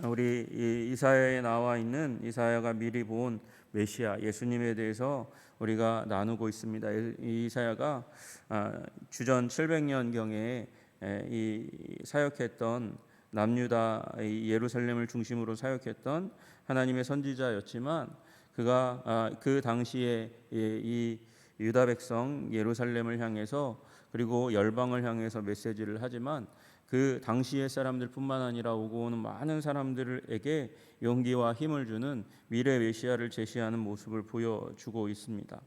우리 이사야에 나와 있는 이사야가 미리 본 메시아 예수님에 대해서 우리가 나누고 있습니다. 이사야가 주전 700년경에 이 사역했던 남유다 예루살렘을 중심으로 사역했던 하나님의 선지자였지만 그가 그 당시에 이 유다 백성 예루살렘을 향해서 그리고 열방을 향해서 메시지를 하지만 그 당시의 사람들뿐만 아니라 오고 오는 많은 사람들에게 용기와 힘을 주는 미래 메시아를 제시하는 모습을 보여주고 있습니다.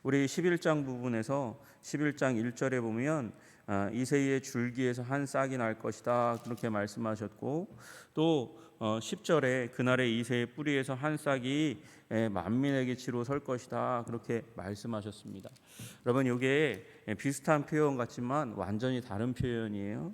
우리 11장 부분에서 11장 1절에 보면 이새의 줄기에서 한 싹이 날 것이다 그렇게 말씀하셨고, 또 10절에 그날의 이새의 뿌리에서 한 싹이 만민에게 치로 설 것이다 그렇게 말씀하셨습니다. 여러분, 이게 비슷한 표현 같지만 완전히 다른 표현이에요.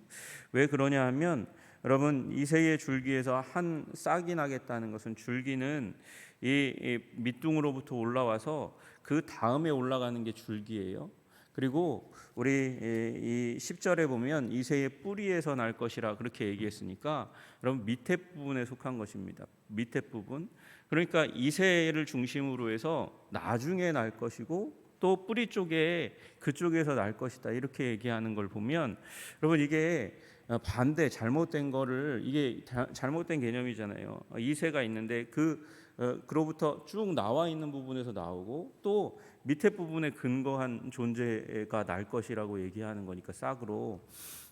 왜 그러냐 하면, 여러분, 이새의 줄기에서 한 싹이 나겠다는 것은, 줄기는 이 밑둥으로부터 올라와서 그 다음에 올라가는 게 줄기예요. 그리고 우리 이 10절에 보면 이새의 뿌리에서 날 것이라 그렇게 얘기했으니까, 여러분, 밑에 부분에 속한 것입니다. 밑에 부분. 그러니까 이새를 중심으로 해서 나중에 날 것이고, 또 뿌리 쪽에 그쪽에서 날 것이다 이렇게 얘기하는 걸 보면, 여러분, 이게 반대 잘못된 거를, 이게 잘못된 개념이잖아요. 이새가 있는데 그로부터 쭉 나와 있는 부분에서 나오고, 또 밑에 부분에 근거한 존재가 날 것이라고 얘기하는 거니까, 싹으로.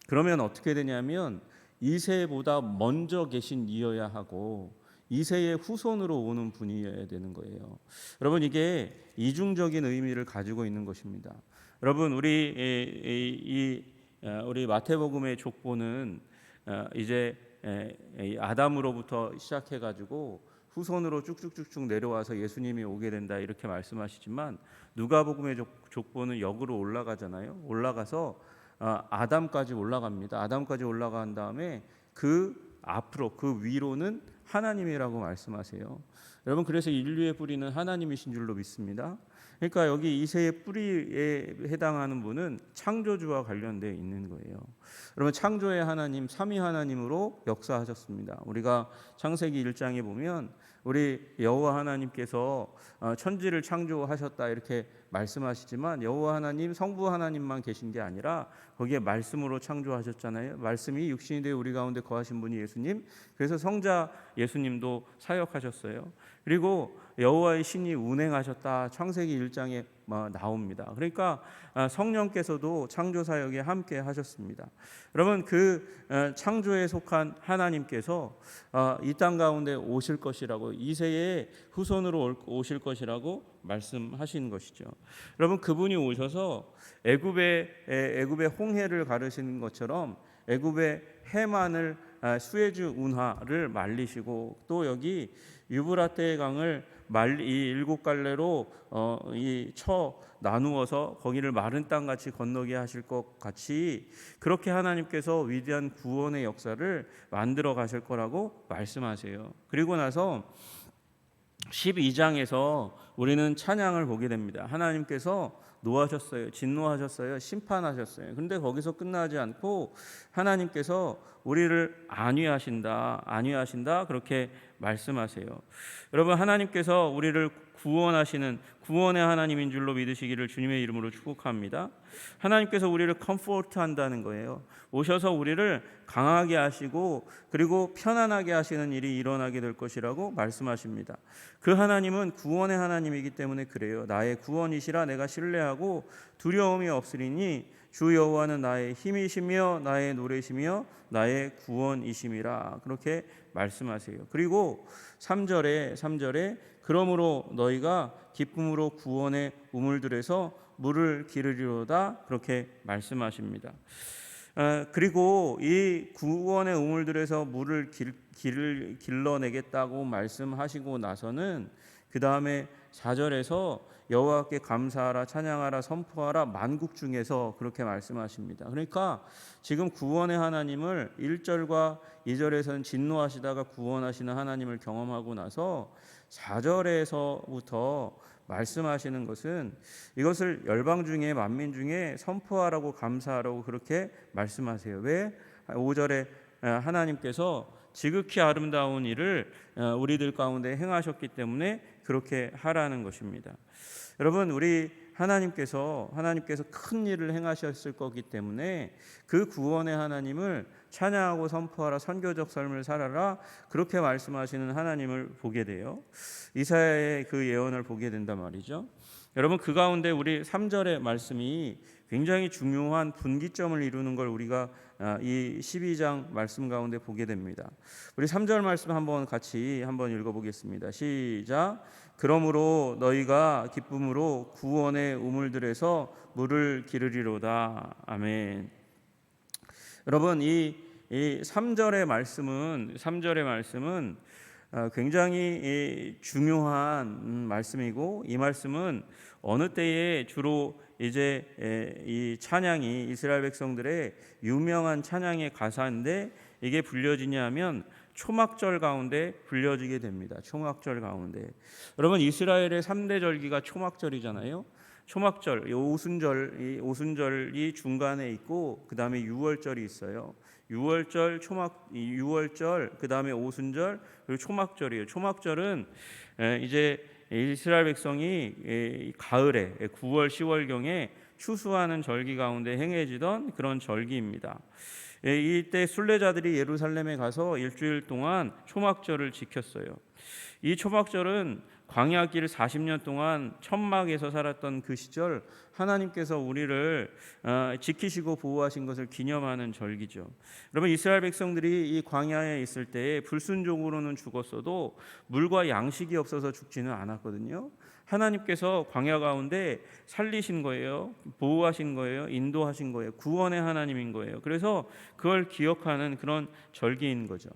그러면 어떻게 되냐면 이새보다 먼저 계신 이어야 하고 이새의 후손으로 오는 분이어야 되는 거예요. 여러분, 이게 이중적인 의미를 가지고 있는 것입니다. 여러분, 우리 마태복음의 족보는 이제 아담으로부터 시작해가지고 후손으로 쭉쭉쭉쭉 내려와서 예수님이 오게 된다 이렇게 말씀하시지만, 누가복음의 족보는 역으로 올라가잖아요. 올라가서 아담까지 올라갑니다. 아담까지 올라간 다음에 그 앞으로, 그 위로는 하나님이라고 말씀하세요. 여러분, 그래서 인류의 뿌리는 하나님이신 줄로 믿습니다. 그러니까 여기 이새의 뿌리에 해당하는 분은 창조주와 관련되어 있는 거예요. 여러분, 창조의 하나님, 삼위 하나님으로 역사하셨습니다. 우리가 창세기 1장에 보면 우리 여호와 하나님께서 천지를 창조하셨다 이렇게 말씀하시지만, 여호와 하나님, 성부 하나님만 계신 게 아니라 거기에 말씀으로 창조하셨잖아요. 말씀이 육신이 되어 우리 가운데 거하신 분이 예수님. 그래서 성자 예수님도 사역하셨어요. 그리고 여호와의 신이 운행하셨다 창세기 1장에 나옵니다. 그러니까 성령께서도 창조 사역에 함께 하셨습니다. 여러분, 그 창조에 속한 하나님께서 이 땅 가운데 오실 것이라고, 이새의 후손으로 오실 것이라고 말씀하신 것이죠. 여러분, 그분이 오셔서 애굽의 홍해를 가르시는 것처럼 애굽의 해만을, 수에즈 운하를 말리시고, 또 여기 유브라테 강을 이 7갈래로 나누어서 거기를 마른 땅 같이 건너게 하실 것 같이, 그렇게 하나님께서 위대한 구원의 역사를 만들어 가실 거라고 말씀하세요. 그리고 나서 12장에서 우리는 찬양을 보게 됩니다. 하나님께서 노하셨어요. 진노하셨어요. 심판하셨어요. 그런데 거기서 끝나지 않고 하나님께서 우리를 안위하신다 그렇게 말씀하세요. 여러분, 하나님께서 우리를 구원하시는 구원의 하나님인 줄로 믿으시기를 주님의 이름으로 축복합니다. 하나님께서 우리를 컴포트 한다는 거예요. 오셔서 우리를 강하게 하시고 그리고 편안하게 하시는 일이 일어나게 될 것이라고 말씀하십니다. 그 하나님은 구원의 하나님이기 때문에 그래요. 나의 구원이시라 내가 신뢰하고 두려움이 없으리니 주 여호와는 나의 힘이시며 나의 노래시며 나의 구원이심이라 그렇게 말씀하세요. 그리고 3절에 그러므로 너희가 기쁨으로 구원의 우물들에서 물을 기르리로다 그렇게 말씀하십니다. 그리고 이 구원의 우물들에서 물을 길러내겠다고 말씀하시고 나서는 그 다음에 4절에서 여호와께 감사하라 찬양하라 선포하라 만국 중에서 그렇게 말씀하십니다. 그러니까 지금 구원의 하나님을 1절과 2절에서는 진노하시다가 구원하시는 하나님을 경험하고 나서 4절에서부터 말씀하시는 것은 이것을 열방 중에 만민 중에 선포하라고 감사하라고 그렇게 말씀하세요. 왜? 5절에 하나님께서 지극히 아름다운 일을 우리들 가운데 행하셨기 때문에 그렇게 하라는 것입니다. 여러분, 우리 하나님께서 큰 일을 행하셨을 거기 때문에 그 구원의 하나님을 찬양하고 선포하라, 선교적 삶을 살아라, 그렇게 말씀하시는 하나님을 보게 돼요. 이사야의 그 예언을 보게 된단 말이죠. 여러분, 그 가운데 우리 3절의 말씀이 굉장히 중요한 분기점을 이루는 걸 우리가 이 12장 말씀 가운데 보게 됩니다. 우리 3절 말씀 같이 읽어보겠습니다. 시작. 그러므로 너희가 기쁨으로 구원의 우물들에서 물을 기르리로다. 아멘. 여러분, 이 3절의 말씀은 굉장히 중요한 말씀이고, 이 말씀은 어느 때에 주로 이제 이 찬양이 이스라엘 백성들의 유명한 찬양의 가사인데 이게 불려지냐면 초막절 가운데 불려지게 됩니다. 초막절 가운데. 여러분, 이스라엘의 3대 절기가 초막절이잖아요. 초막절, 오순절이 중간에 있고 그 다음에 유월절이 있어요. 유월절, 그 다음에 오순절, 그리고 초막절이에요. 초막절은 이제 이스라엘 백성이 가을에 9월, 10월경에 추수하는 절기 가운데 행해지던 그런 절기입니다. 이때 순례자들이 예루살렘에 가서 일주일 동안 초막절을 지켰어요. 이 초막절은 광야길 40년 동안 천막에서 살았던 그 시절 하나님께서 우리를 지키시고 보호하신 것을 기념하는 절기죠. 여러분, 이스라엘 백성들이 이 광야에 있을 때 불순종으로는 죽었어도 물과 양식이 없어서 죽지는 않았거든요. 하나님께서 광야 가운데 살리신 거예요. 보호하신 거예요. 인도하신 거예요. 구원의 하나님인 거예요. 그래서 그걸 기억하는 그런 절기인 거죠.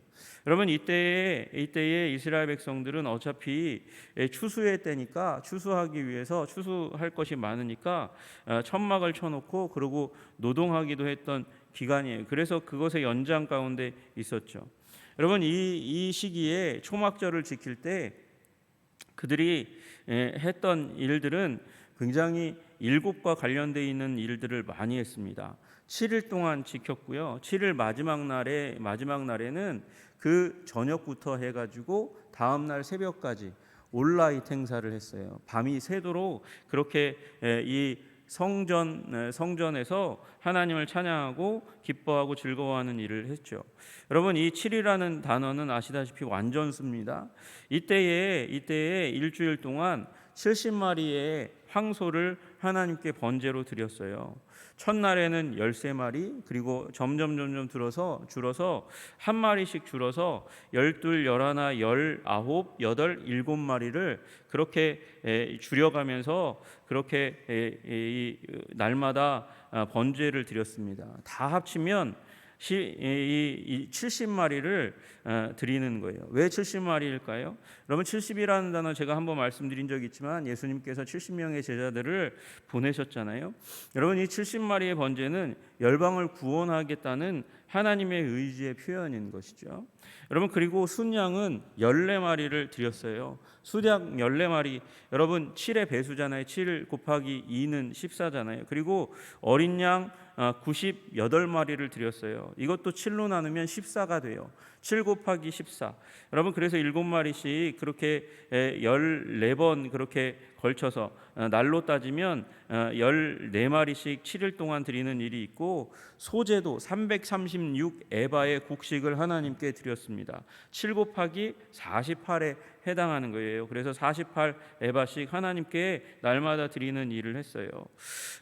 여러분, 이때에 이스라엘 백성들은 어차피 추수의 때니까 추수하기 위해서 추수할 것이 많으니까 천막을 쳐놓고 그러고 노동하기도 했던 기간이에요. 그래서 그것의 연장 가운데 있었죠. 여러분, 이 시기에 초막절을 지킬 때 그들이 했던 일들은 굉장히 율법과 관련되어 있는 일들을 많이 했습니다. 7일 동안 지켰고요. 7일 마지막 날에는 그 저녁부터 해가지고 다음 날 새벽까지 온라이트 행사를 했어요. 밤이 새도록 그렇게 이 성전에서 하나님을 찬양하고 기뻐하고 즐거워하는 일을 했죠. 여러분, 이 7이라는 단어는 아시다시피 완전수입니다. 이때에 일주일 동안 70마리의 황소를 하나님께 번제로 드렸어요. 첫날에는 13마리, 그리고 점점 줄어서 한 마리씩 줄어서 12, 11, 19, 8, 7마리를 그렇게 줄여가면서 그렇게 날마다 번제를 드렸습니다. 다 합치면 이 70마리를 드리는 거예요. 왜 70마리일까요? 여러분, 70이라는 단어 제가 한번 말씀드린 적이 있지만 예수님께서 70명의 제자들을 보내셨잖아요. 여러분, 이 70마리의 번제는 열방을 구원하겠다는 하나님의 의지의 표현인 것이죠. 여러분, 그리고 순양은 14마리를 드렸어요. 순양 14마리, 여러분 7의 배수잖아요. 7 곱하기 2는 14잖아요. 그리고 어린 양 98마리를 드렸어요. 이것도 7로 나누면 14가 돼요. 7 곱하기 14. 여러분, 그래서 7마리씩 그렇게 14번 그렇게 걸쳐서 날로 따지면 14마리씩 7일 동안 드리는 일이 있고, 소제도 336에바의 곡식을 하나님께 드렸습니다. 7 곱하기 48에 해당하는 거예요. 그래서 48에바씩 하나님께 날마다 드리는 일을 했어요.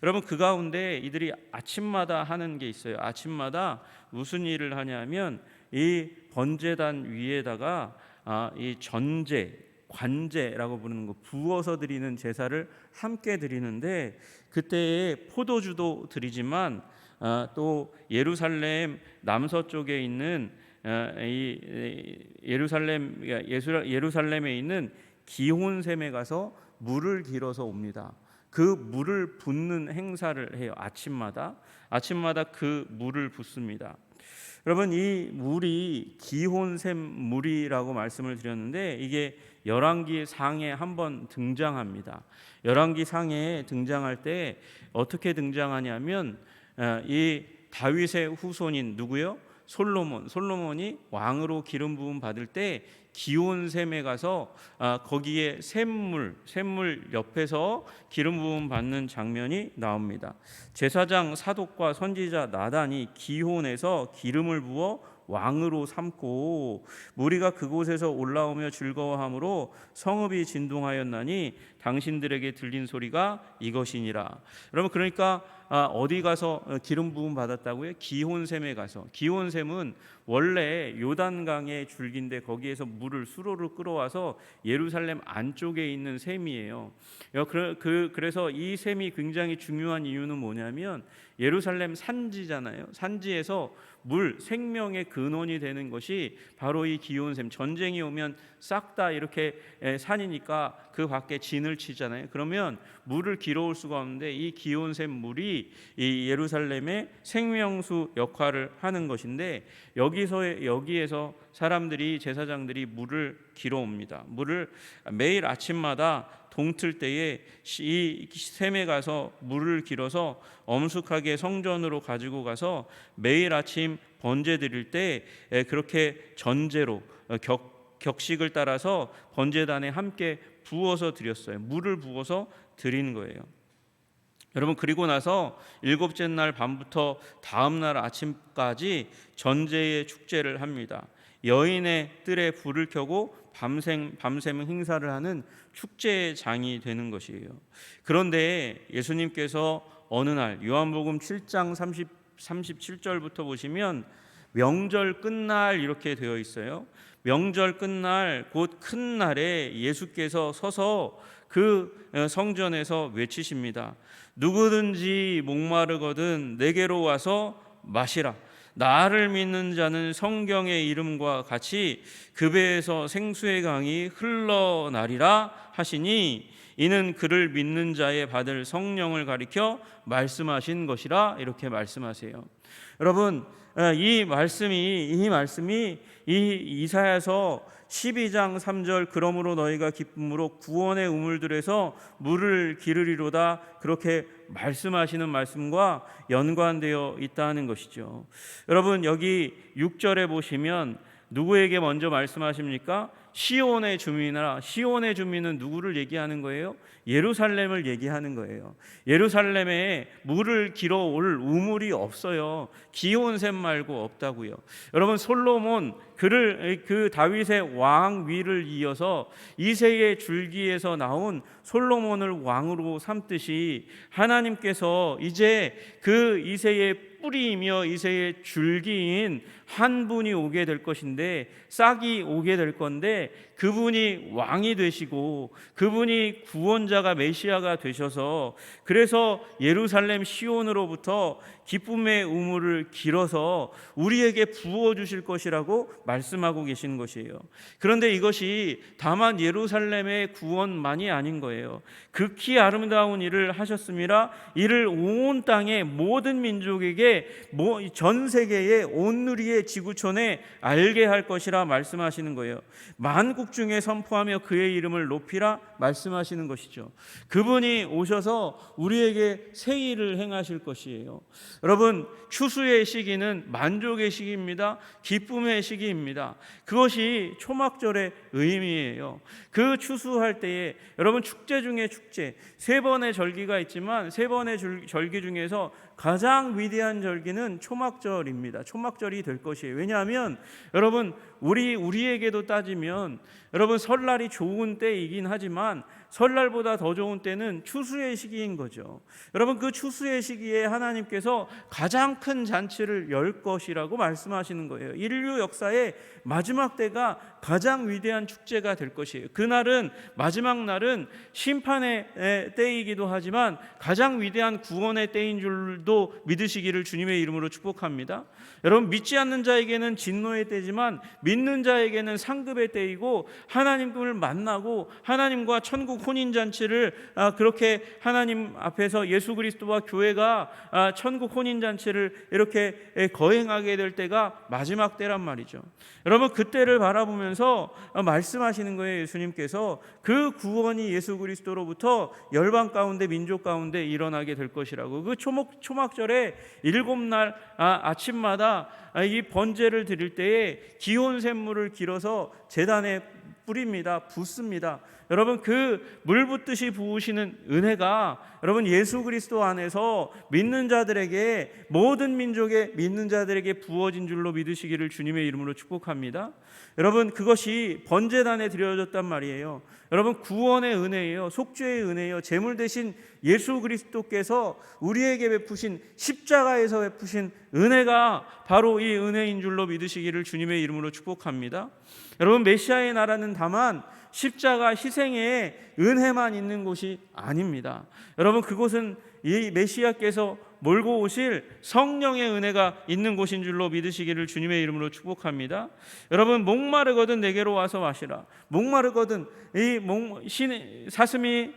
여러분, 그 가운데 이들이 아침마다 하는 게 있어요. 아침마다 무슨 일을 하냐면 이 번제단 위에다가 이 관제라고 부르는 거, 부어서 드리는 제사를 함께 드리는데, 그때에 포도주도 드리지만 또 예루살렘 남서쪽에 있는 예루살렘에 있는 기혼샘에 가서 물을 길어서 옵니다. 그 물을 붓는 행사를 해요. 아침마다 그 물을 붓습니다. 여러분, 이 물이 기혼샘 물이라고 말씀을 드렸는데, 이게 열왕기 상에 한번 등장합니다. 열왕기 상에 등장할 때 어떻게 등장하냐면 이 다윗의 후손인 누구요? 솔로몬이 왕으로 기름 부음 받을 때 기온샘에 가서 거기에 샘물 옆에서 기름 부음 받는 장면이 나옵니다. 제사장 사독과 선지자 나단이 기혼에서 기름을 부어 왕으로 삼고 무리가 그곳에서 올라오며 즐거워함으로 성읍이 진동하였나니 당신들에게 들린 소리가 이것이니라. 여러분, 그러니까 어디 가서 기름 부음 받았다고요? 기혼샘에 가서. 기혼샘은 원래 요단강의 줄기인데 거기에서 물을 수로로 끌어와서 예루살렘 안쪽에 있는 샘이에요. 그래서 이 샘이 굉장히 중요한 이유는 뭐냐면 예루살렘 산지잖아요. 산지에서 생명의 근원이 되는 것이 바로 이 기온샘. 전쟁이 오면 싹 다 이렇게 산이니까 그 밖에 진을 치잖아요. 그러면 물을 길어올 수가 없는데 이 기온샘 물이 이 예루살렘의 생명수 역할을 하는 것인데 여기에서 사람들이, 제사장들이 물을 길어옵니다. 물을 매일 아침마다 동틀 때에 이 샘에 가서 물을 길어서 엄숙하게 성전으로 가지고 가서 매일 아침 번제 드릴 때 그렇게 전제로 격식을 따라서 번제단에 함께 부어서 드렸어요. 물을 부어서 드린 거예요. 여러분, 그리고 나서 일곱째 날 밤부터 다음 날 아침까지 전제의 축제를 합니다. 여인의 뜰에 불을 켜고 밤샘 행사를 하는 축제의 장이 되는 것이에요. 그런데 예수님께서 어느 날 요한복음 7장 37절부터 보시면 명절 끝날 이렇게 되어 있어요. 명절 끝날 곧 큰 날에 예수께서 서서 그 성전에서 외치십니다. 누구든지 목마르거든 내게로 와서 마시라. 나를 믿는 자는 성경의 이름과 같이 그 배에서 생수의 강이 흘러나리라 하시니 이는 그를 믿는 자의 받을 성령을 가리켜 말씀하신 것이라 이렇게 말씀하세요. 여러분, 이 말씀이 이사야서 12장 3절 그러므로 너희가 기쁨으로 구원의 우물들에서 물을 기르리로다 그렇게 말씀하시는 말씀과 연관되어 있다는 것이죠. 여러분, 여기 6절에 보시면 누구에게 먼저 말씀하십니까? 시온의 주민이라. 시온의 주민은 누구를 얘기하는 거예요? 예루살렘을 얘기하는 거예요. 예루살렘에 물을 길어올 우물이 없어요. 기온샘 말고 없다고요. 여러분, 솔로몬 그 다윗의 왕 위를 이어서 이새의 줄기에서 나온 솔로몬을 왕으로 삼듯이 하나님께서 이제 그 이새의 뿌리이며 이새의 줄기인 한 분이 오게 될 것인데, 싹이 오게 될 건데, 그분이 왕이 되시고 그분이 구원자가 메시아가 되셔서 그래서 예루살렘 시온으로부터 기쁨의 우물을 길어서 우리에게 부어 주실 것이라고 말씀하고 계신 것이에요. 그런데 이것이 다만 예루살렘의 구원만이 아닌 거예요. 극히 아름다운 일을 하셨음이라 이를 온 땅의 모든 민족에게 전 세계의 온누리의 지구촌에 알게 할 것이라 말씀하시는 거예요. 만국 중에 선포하며 그의 이름을 높이라 말씀하시는 것이죠. 그분이 오셔서 우리에게 새 일을 행하실 것이에요. 여러분, 추수의 시기는 만족의 시기입니다. 기쁨의 시기입니다. 그것이 초막절의 의미예요. 그 추수할 때에 여러분, 축제 중에 축제, 세 번의 절기가 있지만 세 번의 절기 중에서 가장 위대한 절기는 초막절입니다. 초막절이 될 것이에요. 왜냐하면 여러분, 우리에게도 따지면 여러분, 설날이 좋은 때이긴 하지만 설날보다 더 좋은 때는 추수의 시기인 거죠. 여러분, 그 추수의 시기에 하나님께서 가장 큰 잔치를 열 것이라고 말씀하시는 거예요. 인류 역사의 마지막 때가 가장 위대한 축제가 될 것이에요. 그날은, 마지막 날은 심판의 때이기도 하지만 가장 위대한 구원의 때인 줄도 믿으시기를 주님의 이름으로 축복합니다. 여러분, 믿지 않는 자에게는 진노의 때지만 믿는 자에게는 상급의 때이고, 하나님을 만나고 하나님과 천국 혼인잔치를 그렇게 하나님 앞에서 예수 그리스도와 교회가 천국 혼인잔치를 이렇게 거행하게 될 때가 마지막 때란 말이죠. 여러분, 그때를 바라보면서 하시면서 말씀하시는 거예요. 예수님께서 그 구원이 예수 그리스도로부터 열방 가운데 민족 가운데 일어나게 될 것이라고. 그 초막절에 7날 아침마다 이 번제를 드릴 때에 기온 샘물을 길어서 제단에 뿌립니다. 붓습니다. 여러분, 그 물 붓듯이 부으시는 은혜가 여러분 예수 그리스도 안에서 믿는 자들에게, 모든 민족의 믿는 자들에게 부어진 줄로 믿으시기를 주님의 이름으로 축복합니다. 여러분, 그것이 번제단에 드려졌단 말이에요. 여러분, 구원의 은혜예요. 속죄의 은혜예요. 제물 대신 예수 그리스도께서 우리에게 베푸신, 십자가에서 베푸신 은혜가 바로 이 은혜인 줄로 믿으시기를 주님의 이름으로 축복합니다. 여러분, 메시아의 나라는 다만 십자가 희생의 은혜만 있는 곳이 아닙니다. 여러분, 그곳은 이 메시아께서 몰고 오실 성령의 은혜가 있는 곳인 줄로 믿으시기를 주님의 이름으로 축복합니다. 여러분, 목마르거든 내게로 와서 마시라. 목마르거든, 사슴이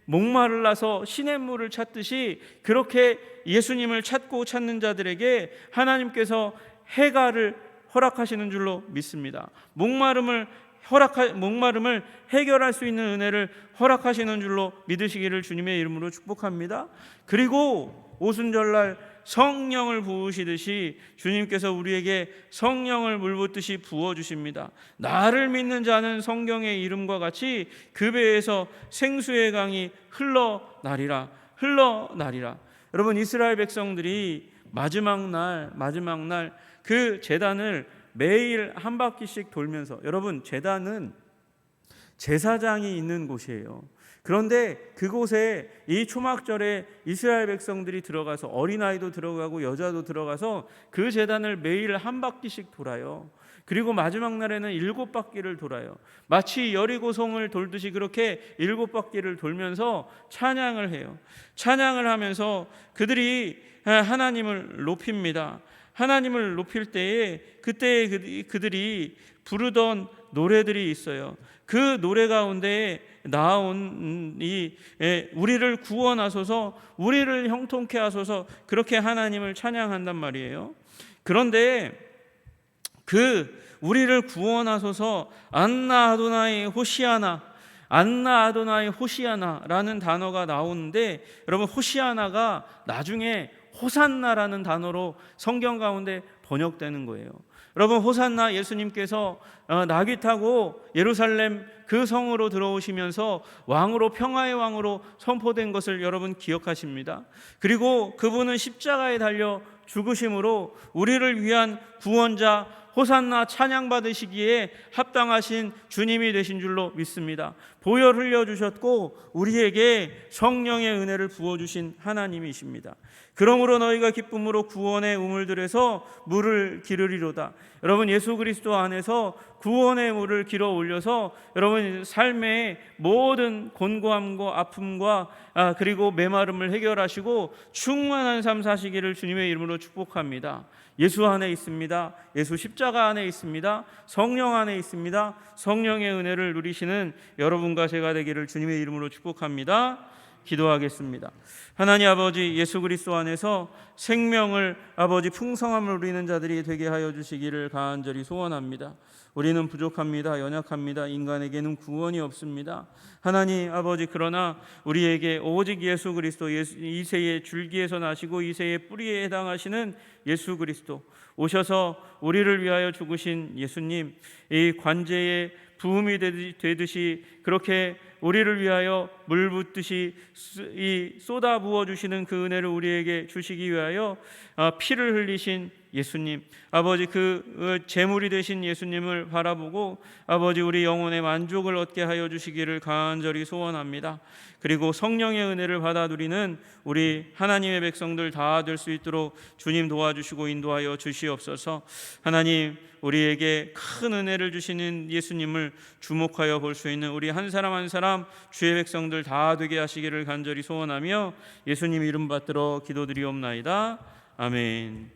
목마르라서 시냇물을 찾듯이 그렇게 예수님을 찾고 찾는 자들에게 하나님께서 해가를 허락하시는 줄로 믿습니다. 목마름을 해결할 수 있는 은혜를 허락하시는 줄로 믿으시기를 주님의 이름으로 축복합니다. 그리고 오순절날 성령을 부으시듯이 주님께서 우리에게 성령을 물붓듯이 부어주십니다. 나를 믿는 자는 성경의 이름과 같이 그 배에서 생수의 강이 흘러나리라. 여러분, 이스라엘 백성들이 마지막 날 그 제단을 매일 한 바퀴씩 돌면서, 여러분, 제단은 제사장이 있는 곳이에요. 그런데 그곳에 이 초막절에 이스라엘 백성들이 들어가서, 어린아이도 들어가고 여자도 들어가서 그 제단을 매일 한 바퀴씩 돌아요. 그리고 마지막 날에는 7바퀴를 돌아요. 마치 여리고성을 돌듯이 그렇게 7바퀴를 돌면서 찬양을 해요. 찬양을 하면서 그들이 하나님을 높입니다. 하나님을 높일 때에 그때 그들이 부르던 노래들이 있어요. 그 노래 가운데 나온 우리를 구원하소서, 우리를 형통케 하소서, 그렇게 하나님을 찬양한단 말이에요. 그런데 그 우리를 구원하소서, 안나 아도나이 호시아나라는 단어가 나오는데, 여러분, 호시아나가 나중에 호산나라는 단어로 성경 가운데 번역되는 거예요. 여러분, 호산나, 예수님께서 나귀 타고 예루살렘 그 성으로 들어오시면서 왕으로, 평화의 왕으로 선포된 것을 여러분 기억하십니다. 그리고 그분은 십자가에 달려 죽으심으로 우리를 위한 구원자, 호산나 찬양 받으시기에 합당하신 주님이 되신 줄로 믿습니다. 보혈 흘려주셨고 우리에게 성령의 은혜를 부어주신 하나님이십니다. 그러므로 너희가 기쁨으로 구원의 우물들에서 물을 기르리로다. 여러분, 예수 그리스도 안에서 구원의 물을 길어 올려서 여러분 삶의 모든 곤고함과 아픔과 그리고 메마름을 해결하시고 충만한 삶 사시기를 주님의 이름으로 축복합니다. 예수 안에 있습니다. 예수 십자가 안에 있습니다. 성령 안에 있습니다. 성령의 은혜를 누리시는 여러분과 제가 되기를 주님의 이름으로 축복합니다. 기도하겠습니다. 하나님 아버지, 예수 그리스도 안에서 생명을, 아버지, 풍성함을 누리는 자들이 되게 하여 주시기를 간절히 소원합니다. 우리는 부족합니다. 연약합니다. 인간에게는 구원이 없습니다. 하나님 아버지, 그러나 우리에게 오직 예수 그리스도, 이새의 줄기에서 나시고 이새의 뿌리에 해당하시는 예수 그리스도, 오셔서 우리를 위하여 죽으신 예수님, 이 관제의 부음이 되듯이 그렇게 우리를 위하여 물 붓듯이 쏟아 부어 주시는 그 은혜를 우리에게 주시기 위하여 피를 흘리신 예수님, 아버지, 그 제물이 되신 예수님을 바라보고 아버지, 우리 영혼의 만족을 얻게 하여 주시기를 간절히 소원합니다. 그리고 성령의 은혜를 받아 누리는 우리 하나님의 백성들 다 될 수 있도록 주님 도와주시고 인도하여 주시옵소서. 하나님, 우리에게 큰 은혜를 주시는 예수님을 주목하여 볼 수 있는 우리 한 사람 한 사람 주의 백성들 다 되게 하시기를 간절히 소원하며 예수님 이름 받들어 기도드리옵나이다. 아멘.